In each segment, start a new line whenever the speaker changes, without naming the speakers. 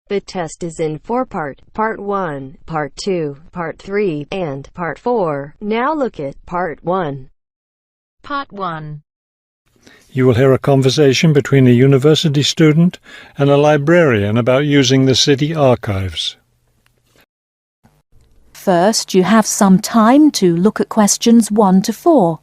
The test is in 4 parts: Part 1, Part 2, Part 3, and Part 4. Now look at Part 1.
Part 1.
You will hear a conversation between a university student and a librarian about using the city archives.
First, you have some time to look at questions 1 to 4.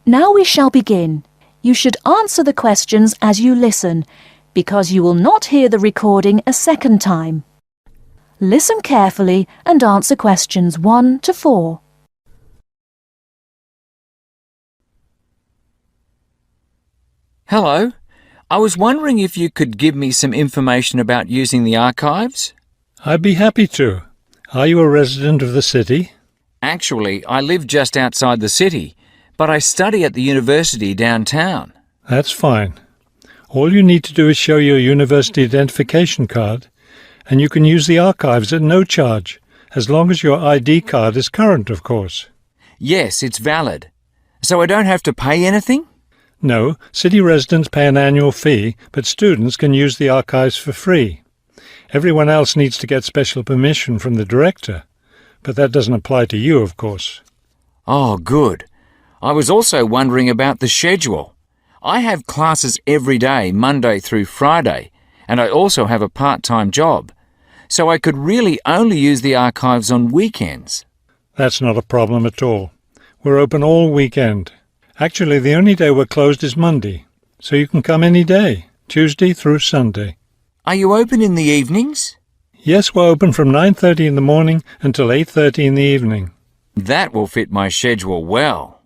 Now we shall begin. You should answer the questions as you listen, because you will not hear the recording a second time. Listen carefully and answer questions 1 to 4.
Hello. I was wondering if you could give me some information about using the archives?
I'd be happy to. Are you a resident of the city?
Actually, I live just outside the city, but I study at the university downtown.
That's fine. All you need to do is show your university identification card, and you can use the archives at no charge, as long as your ID card is current, of course.
Yes, it's valid. So I don't have to pay anything?
No, city residents pay an annual fee, but students can use the archives for free. Everyone else needs to get special permission from the director, but that doesn't apply to you, of course.
Oh, good. I was also wondering about the schedule. I have classes every day, Monday through Friday, and I also have a part-time job, so I could really only use the archives on weekends.
That's not a problem at all. We're open all weekend. Actually, the only day we're closed is Monday, so you can come any day, Tuesday through Sunday.
Are you open in the evenings?
Yes, we're open from 9:30 in the morning until 8:30 in the evening.
That will fit my schedule well.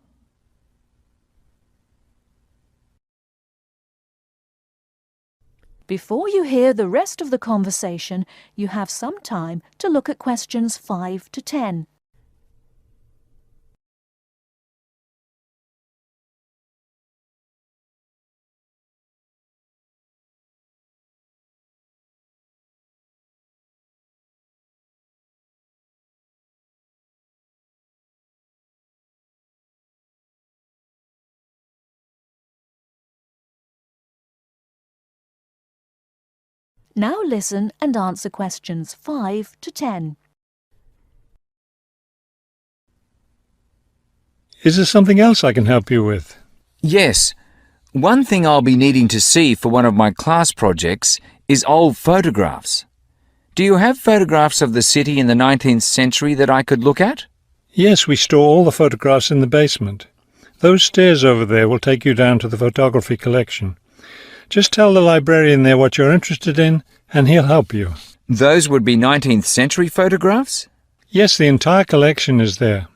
Before you hear the rest of the conversation, you have some time to look at questions 5 to 10. Now listen and answer questions 5 to 10.
Is there something else I can help you with?
Yes. One thing I'll be needing to see for one of my class projects is old photographs. Do you have photographs of the city in the 19th century that I could look at?
Yes, we store all the photographs in the basement. Those stairs over there will take you down to the photography collection. Just tell the librarian there what you're interested in, and he'll help you.
Those would be 19th century photographs?
Yes, the entire collection is there.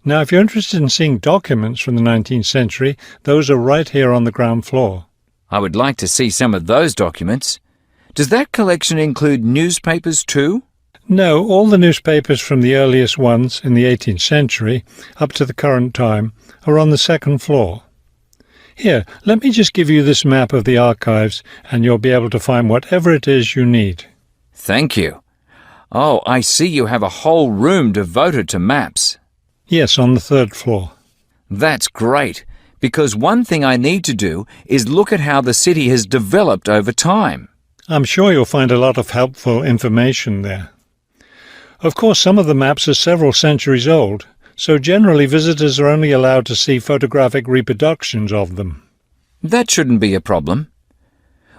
Now, if you're interested in seeing documents from the 19th century, those are right here on the ground floor.
I would like to see some of those documents. Does that collection include newspapers too?
No, all the newspapers from the earliest ones in the 18th century up to the current time are on the second floor. Here, let me just give you this map of the archives, and you'll be able to find whatever it is you need.
Thank you. Oh, I see you have a whole room devoted to maps.
Yes, on the third floor.
That's great, because one thing I need to do is look at how the city has developed over time.
I'm sure you'll find a lot of helpful information there. Of course, some of the maps are several centuries old, so generally visitors are only allowed to see photographic reproductions of them.
That shouldn't be a problem.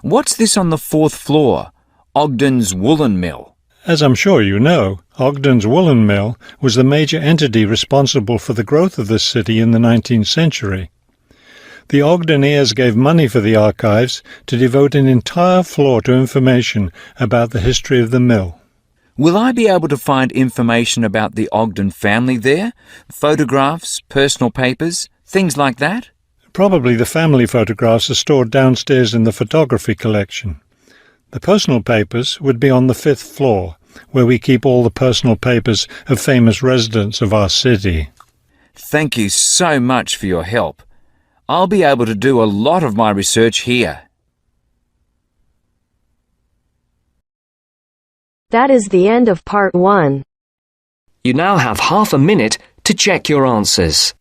What's this on the 4th floor? Ogden's Woolen Mill.
As I'm sure you know, Ogden's Woolen Mill was the major entity responsible for the growth of this city in the 19th century. The Ogden heirs gave money for the archives to devote an entire floor to information about the history of the mill.
Will I be able to find information about the Ogden family there? Photographs, personal papers, things like that?
Probably the family photographs are stored downstairs in the photography collection. The personal papers would be on the 5th floor, where we keep all the personal papers of famous residents of our city.
Thank you so much for your help. I'll be able to do a lot of my research here.
That is the end of part 1.
You now have half a minute to check your answers.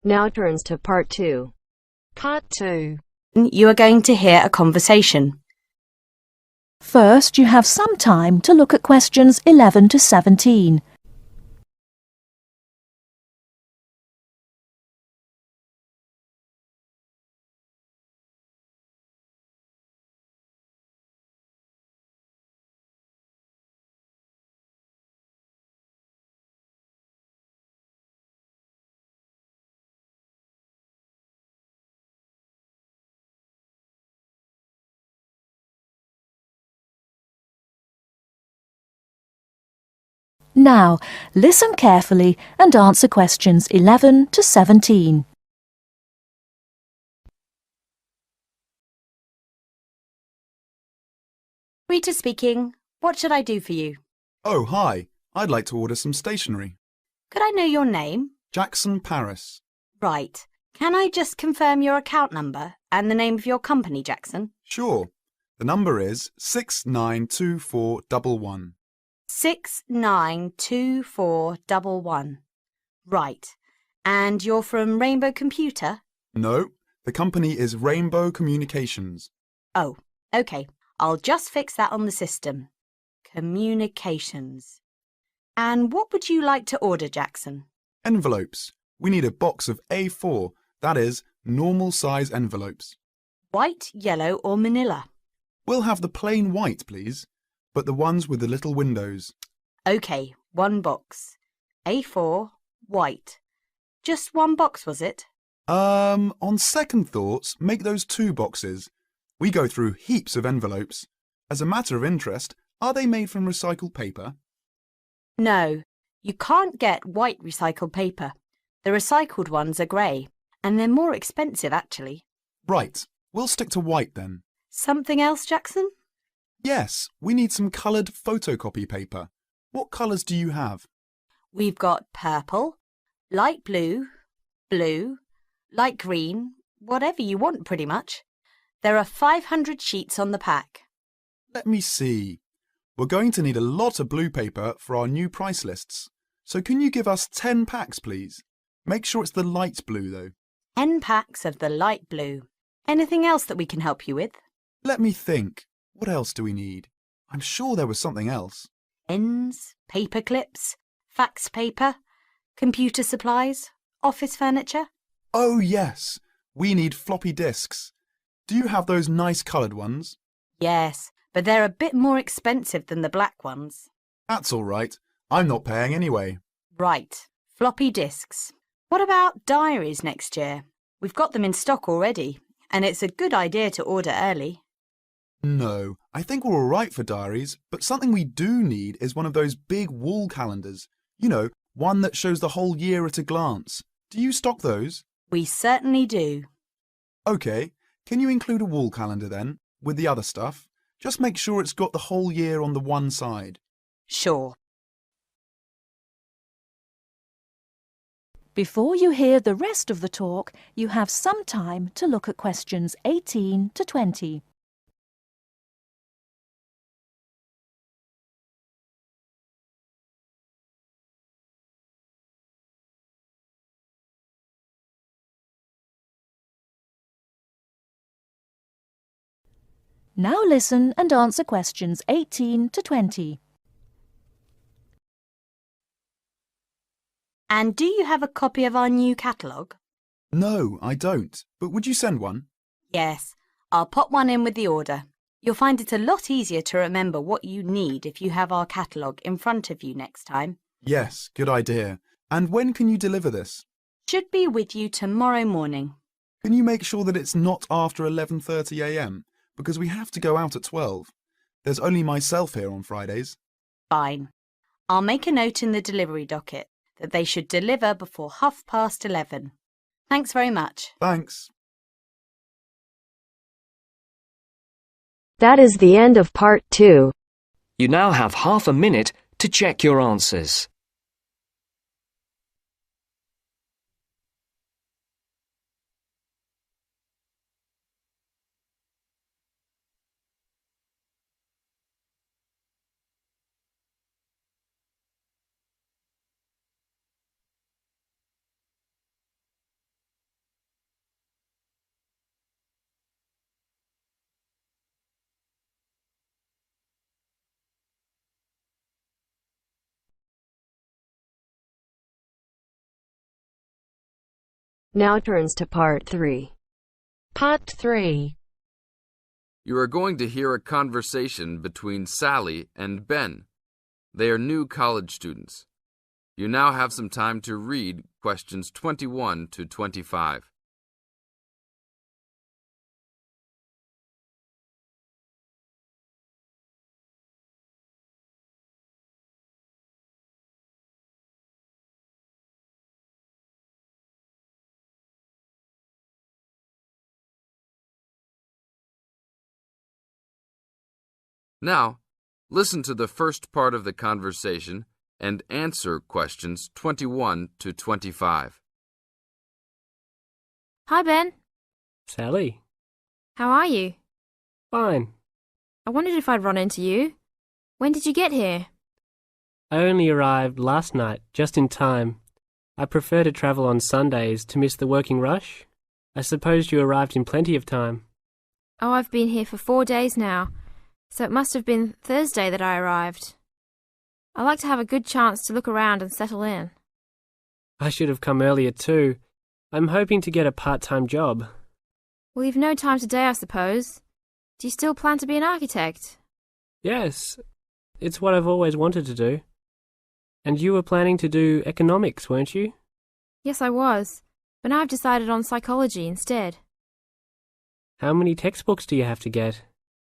Now turns to part 2.
Part 2.
You are going to hear a conversation.
First, you have some time to look at questions 11 to 17. Now, listen carefully and answer questions 11 to 17.
Rita speaking. What should I do for you?
Oh, hi. I'd like to order some stationery.
Could I know your name?
Jackson Paris.
Right. Can I just confirm your account number and the name of your company, Jackson?
Sure. The number is 692411.
692411. Right. And you're from Rainbow Computer?
No, the company is Rainbow Communications.
Oh, OK. I'll just fix that on the system. Communications. And what would you like to order, Jackson?
Envelopes. We need a box of A4, that is, normal size envelopes.
White, yellow or manila?
We'll have the plain white, please, but the ones with the little windows.
OK, 1 box. A4, white. Just 1 box, was it?
On second thoughts, make those 2 boxes. We go through heaps of envelopes. As a matter of interest, are they made from recycled paper?
No, you can't get white recycled paper. The recycled ones are grey, and they're more expensive actually.
Right, we'll stick to white then.
Something else, Jackson?
Yes, we need some coloured photocopy paper. What colours do you have?
We've got purple, light blue, blue, light green, whatever you want pretty much. There are 500 sheets on the pack.
Let me see. We're going to need a lot of blue paper for our new price lists. So can you give us 10 packs, please? Make sure it's the light blue, though.
10 packs of the light blue. Anything else that we can help you with?
Let me think. What else do we need? I'm sure there was something else.
Pens, paper clips, fax paper, computer supplies, office furniture.
Oh, yes. We need floppy disks. Do you have those nice coloured ones?
Yes, but they're a bit more expensive than the black ones.
That's all right. I'm not paying anyway.
Right, floppy disks. What about diaries next year? We've got them in stock already, and it's a good idea to order early.
No, I think we're all right for diaries, but something we do need is one of those big wall calendars. You know, one that shows the whole year at a glance. Do you stock those?
We certainly do.
OK, can you include a wall calendar then, with the other stuff? Just make sure it's got the whole year on the one side.
Sure.
Before you hear the rest of the talk, you have some time to look at questions 18 to 20. Now listen and answer questions 18 to 20.
And do you have a copy of our new catalogue?
No, I don't. But would you send one?
Yes, I'll pop one in with the order. You'll find it a lot easier to remember what you need if you have our catalogue in front of you next time.
Yes, good idea. And when can you deliver this?
Should be with you tomorrow morning.
Can you make sure that it's not after 11:30 a.m? Because we have to go out at 12. There's only myself here on Fridays.
Fine. I'll make a note in the delivery docket that they should deliver before 11:30. Thanks very much.
Thanks.
That is the end of part 2.
You now have half a minute to check your answers.
Now turns to part 3.
Part 3.
You are going to hear a conversation between Sally and Ben. They are new college students. You now have some time to read questions 21 to 25. Now, listen to the first part of the conversation and answer questions 21 to 25.
Hi, Ben.
Sally.
How are you?
Fine.
I wondered if I'd run into you. When did you get here?
I only arrived last night, just in time. I prefer to travel on Sundays to miss the working rush. I suppose you arrived in plenty of time.
Oh, I've been here for 4 days now, so it must have been Thursday that I arrived. I like to have a good chance to look around and settle in.
I should have come earlier too. I'm hoping to get a part-time job.
Well, you've no time today, I suppose. Do you still plan to be an architect?
Yes, it's what I've always wanted to do. And you were planning to do economics, weren't you?
Yes, I was, but now I've decided on psychology instead.
How many textbooks do you have to get?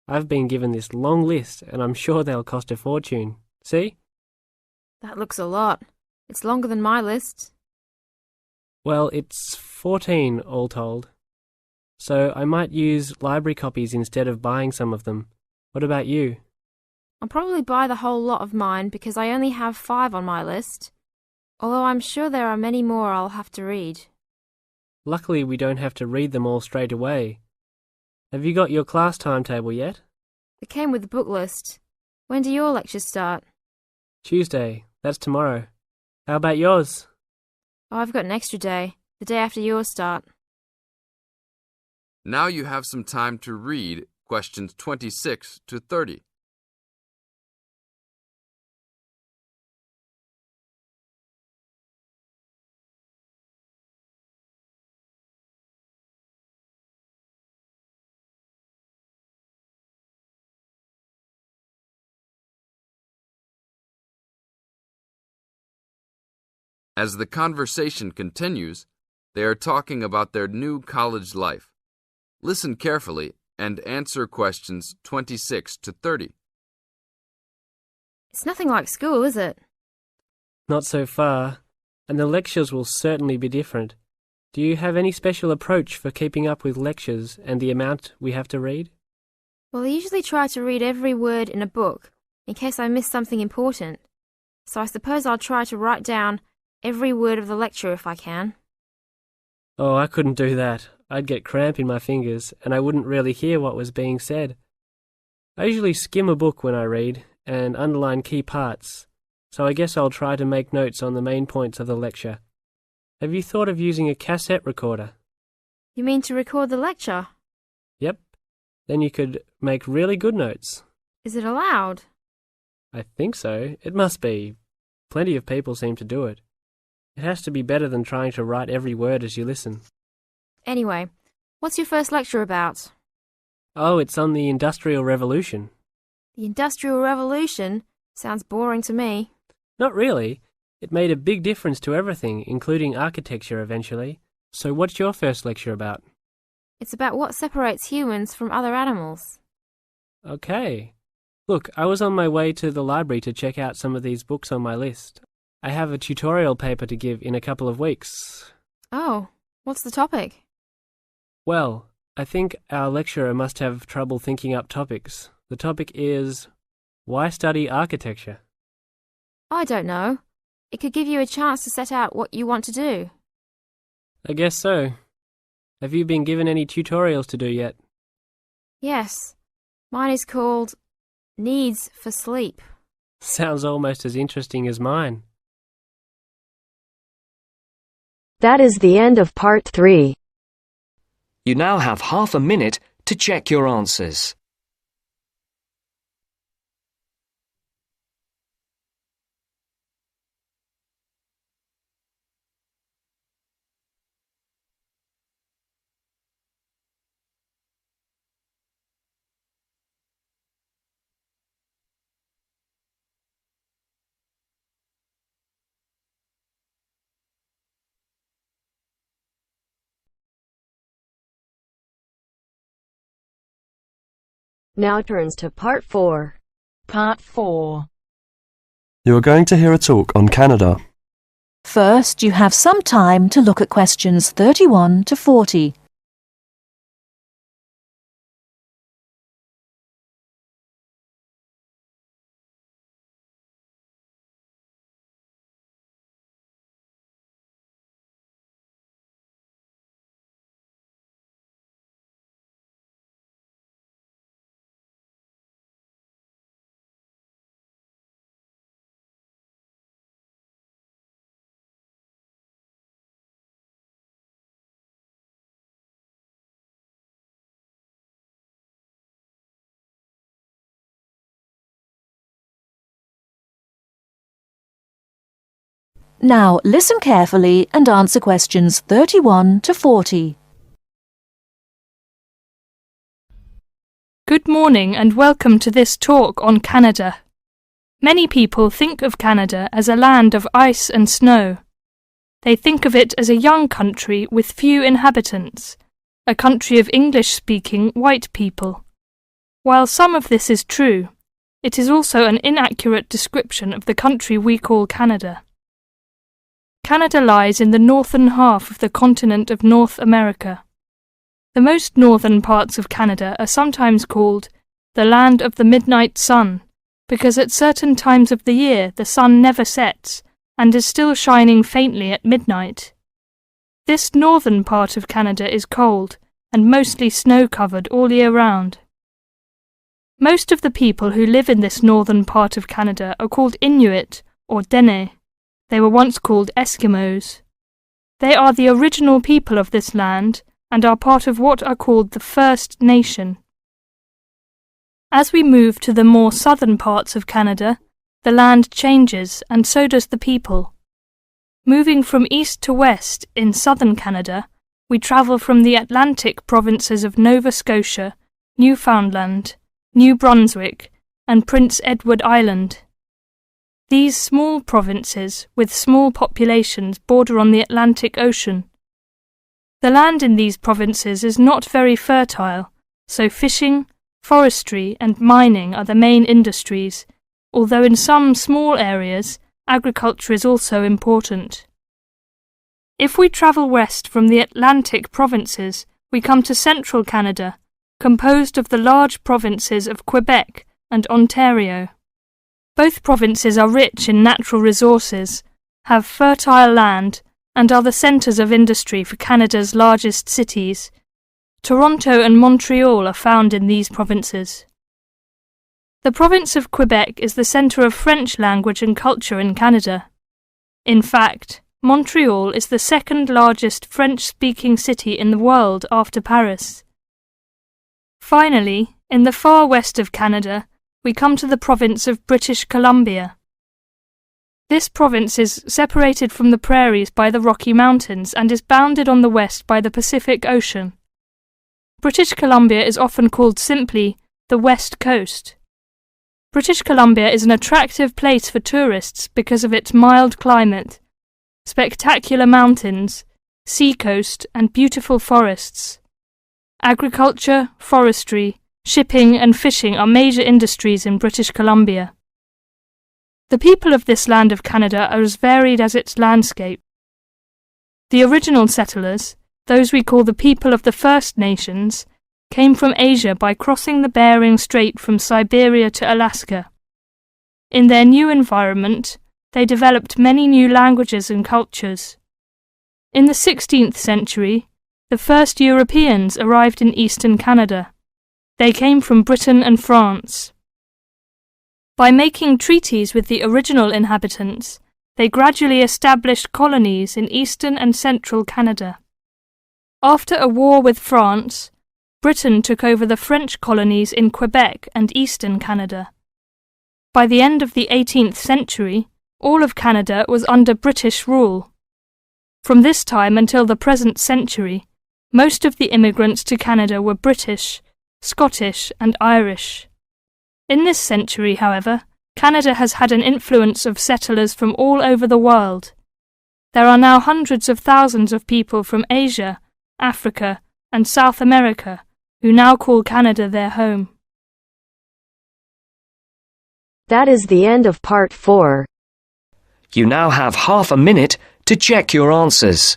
I've been given this long list, and I'm sure they'll cost a fortune. See?
That looks a lot. It's longer than my list.
Well, it's 14 all told. So I might use library copies instead of buying some of them. What about you?
I'll probably buy the whole lot of mine because I only have 5 on my list, although I'm sure there are many more I'll have to read.
Luckily, we don't have to read them all straight away. Have you got your class timetable yet?
It came with the book list. When do your lectures start?
Tuesday. That's tomorrow. How about yours?
Oh, I've got an extra day, the day after yours start.
Now you have some time to read questions 26 to 30. As the conversation continues, they are talking about their new college life. Listen carefully and answer questions 26 to 30.
It's nothing like school, is it?
Not so far, and the lectures will certainly be different. Do you have any special approach for keeping up with lectures and the amount we have to read?
Well, I usually try to read every word in a book, in case I miss something important. So I suppose I'll try to write down every word of the lecture if I can.
Oh, I couldn't do that. I'd get cramp in my fingers, and I wouldn't really hear what was being said. I usually skim a book when I read, and underline key parts, so I guess I'll try to make notes on the main points of the lecture. Have you thought of using a cassette recorder?
You mean to record the lecture?
Yep. Then you could make really good notes.
Is it allowed?
I think so. It must be. Plenty of people seem to do it. It has to be better than trying to write every word as you listen.
Anyway, what's your first lecture about?
Oh, it's on the Industrial Revolution.
The Industrial Revolution? Sounds boring to me.
Not really. It made a big difference to everything, including architecture eventually. So what's your first lecture about?
It's about what separates humans from other animals.
Okay. Look, I was on my way to the library to check out some of these books on my list. I have a tutorial paper to give in a couple of weeks.
Oh, what's the topic?
Well, I think our lecturer must have trouble thinking up topics. The topic is, why study architecture?
I don't know. It could give you a chance to set out what you want to do.
I guess so. Have you been given any tutorials to do yet?
Yes. Mine is called Needs for Sleep.
Sounds almost as interesting as mine.
That is the end of part 3.
You now have half a minute to check your answers.
Now turns to part 4.
Part 4.
You are going to hear a talk on Canada.
First, you have some time to look at questions 31 to 40. Now listen carefully and answer questions 31 to 40.
Good morning and welcome to this talk on Canada. Many people think of Canada as a land of ice and snow. They think of it as a young country with few inhabitants, a country of English-speaking white people. While some of this is true, it is also an inaccurate description of the country we call Canada. Canada lies in the northern half of the continent of North America. The most northern parts of Canada are sometimes called the land of the midnight sun, because at certain times of the year the sun never sets and is still shining faintly at midnight. This northern part of Canada is cold and mostly snow-covered all year round. Most of the people who live in this northern part of Canada are called Inuit or Dene. They were once called Eskimos. They are the original people of this land and are part of what are called the First Nation. As we move to the more southern parts of Canada, the land changes and so does the people. Moving from east to west in southern Canada, we travel from the Atlantic provinces of Nova Scotia, Newfoundland, New Brunswick, and Prince Edward Island. These small provinces, with small populations, border on the Atlantic Ocean. The land in these provinces is not very fertile, so fishing, forestry, and mining are the main industries, although in some small areas, agriculture is also important. If we travel west from the Atlantic provinces, we come to central Canada, composed of the large provinces of Quebec and Ontario. Both provinces are rich in natural resources, have fertile land, and are the centres of industry for Canada's largest cities. Toronto and Montreal are found in these provinces. The province of Quebec is the centre of French language and culture in Canada. In fact, Montreal is the second largest French-speaking city in the world after Paris. Finally, in the far west of Canada, we come to the province of British Columbia. This province is separated from the prairies by the Rocky Mountains and is bounded on the west by the Pacific Ocean. British Columbia is often called simply the West Coast. British Columbia is an attractive place for tourists because of its mild climate, spectacular mountains, seacoast, and beautiful forests. Agriculture, forestry, Shipping and fishing are major industries in British Columbia. The people of this land of Canada are as varied as its landscape. The original settlers, those we call the people of the First Nations, came from Asia by crossing the Bering Strait from Siberia to Alaska. In their new environment, they developed many new languages and cultures. In the 16th century, the first Europeans arrived in eastern Canada. They came from Britain and France. By making treaties with the original inhabitants, they gradually established colonies in eastern and central Canada. After a war with France, Britain took over the French colonies in Quebec and eastern Canada. By the end of the 18th century, all of Canada was under British rule. From this time until the present century, most of the immigrants to Canada were British, Scottish and Irish. In this century, however, Canada has had an influence of settlers from all over the world. There are now hundreds of thousands of people from Asia, Africa and South America who now call Canada their home.
That is the end of part 4.
You now have half a minute to check your answers.